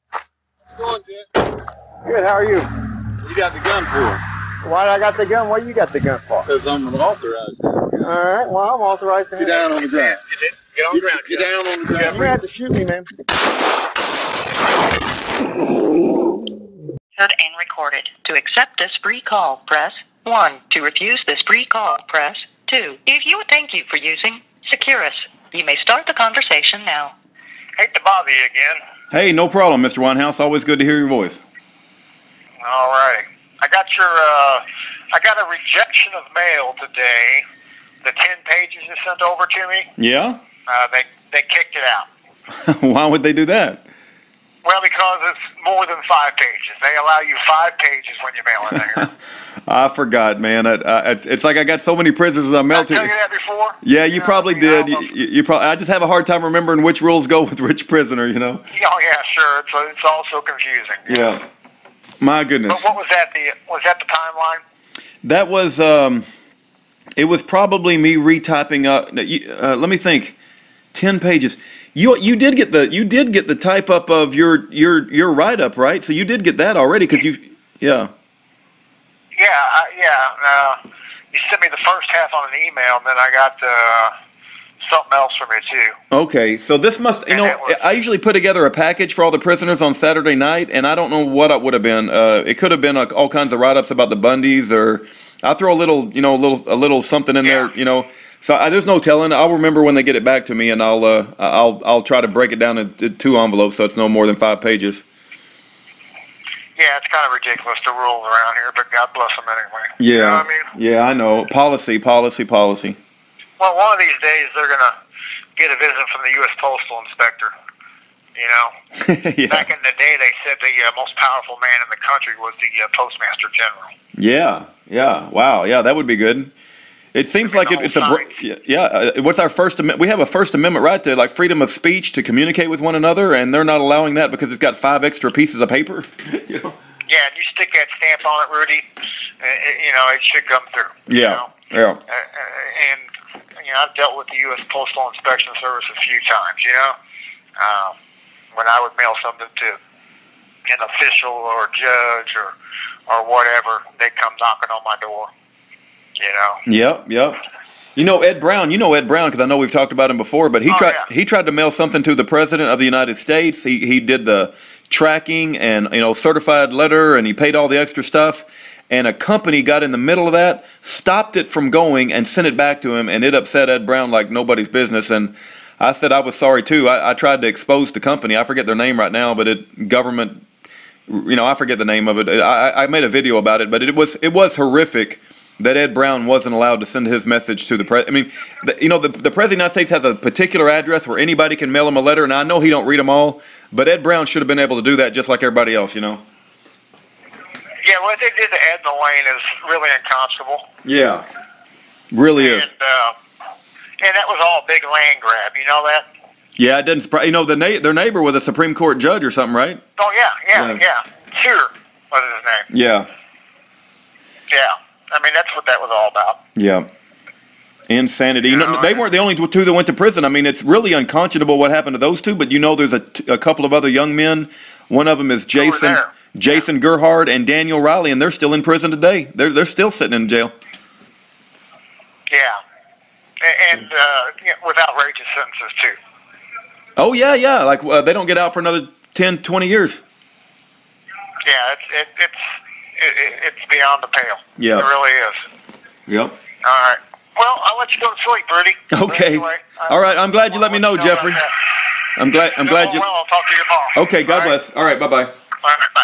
How's it going, Jeff? Good, how are you? You got the gun for? Why I got the gun? What you got the gun for? Because I'm authorized. Alright, well, I'm authorized to Get down on the ground. Get on the ground. Get down on the ground. You're gonna have to shoot me, man. Heard and recorded. To accept this free call, press 1. To refuse this free call, press 2. If you thank you for using Securus, you may start the conversation now. Hate to bother you again. Hey, no problem, Mr. Weinhaus. Always good to hear your voice. All righty. I got a rejection of mail today. The 10 pages you sent over to me. Yeah? They kicked it out. Why would they do that? Well, because it's more than 5 pages. They allow you 5 pages when you mail it there. I forgot, man. It's like I got so many prisoners I mailed to. Did I tell you that before? Yeah, you probably did. You probably. I just have a hard time remembering which rules go with which prisoner, you know. Oh yeah, sure. It's all so confusing. Yeah. My goodness. But what was that? Was that the timeline? That was. It was probably me retyping up. Let me think. 10 pages. You did get the type up of your write up, right? So you did get that already because you. Yeah. Yeah. You sent me the first half on an email, and then I got something else from you too. Okay, so this must, I usually put together a package for all the prisoners on Saturday night, and I don't know what it would have been. It could have been all kinds of write-ups about the Bundys, or I'll throw a little something in there, So there's no telling. I'll remember when they get it back to me, and I'll try to break it down into 2 envelopes, so it's no more than 5 pages. Yeah, it's kind of ridiculous, the rules around here, but God bless them anyway. Yeah, you know what I mean? Yeah, I know. Policy. Well, one of these days they're going to get a visit from the U.S. Postal Inspector. Yeah. Back in the day, they said the most powerful man in the country was the Postmaster General. Yeah. Wow. Yeah, that would be good. It seems like it's what's our First Amendment? We have a First Amendment right to freedom of speech to communicate with one another, and they're not allowing that because it's got 5 extra pieces of paper. Yeah, and you stick that stamp on it, Rudy. It should come through. Yeah. And I've dealt with the U.S. Postal Inspection Service a few times. When I would mail something to an official or a judge or whatever, they'd come knocking on my door. Yep. Ed Brown. You know Ed Brown because I know we've talked about him before. But he tried to mail something to the President of the United States. He did the tracking and certified letter, and he paid all the extra stuff. And a company got in the middle of that, stopped it from going, and sent it back to him. And it upset Ed Brown like nobody's business. And I said I was sorry too. I tried to expose the company. I forget their name right now, but government. I forget the name of it. I made a video about it, but it was horrific that Ed Brown wasn't allowed to send his message to the president. I mean, the President of the United States has a particular address where anybody can mail him a letter, and I know he don't read them all, but Ed Brown should have been able to do that just like everybody else, Yeah, what they did to Ed and Elaine is really unconscionable. Yeah, really is. And that was all a big land grab, you know that? Yeah, it didn't surprise. Their neighbor was a Supreme Court judge or something, right? Oh, yeah. Sure, was his name. Yeah. Yeah. I mean, that's what that was all about. Yeah. Insanity. They weren't the only 2 that went to prison. I mean, it's really unconscionable what happened to those 2, but there's a couple of other young men. One of them is Jason Gerhard and Daniel Riley, and they're still in prison today. They're still sitting in jail. Yeah. And with outrageous sentences, too. Oh, yeah. Like, they don't get out for another 10, 20 years. Yeah, it's beyond the pale. Yeah. It really is. Yep. All right. Well, I'll let you go to sleep, Rudy. Okay. Anyway, all right. I'm glad you let me know, Jeffrey. I'm glad you. Well, I'll talk to you tomorrow. Okay. God bless. All right. Bye-bye. All right. Bye.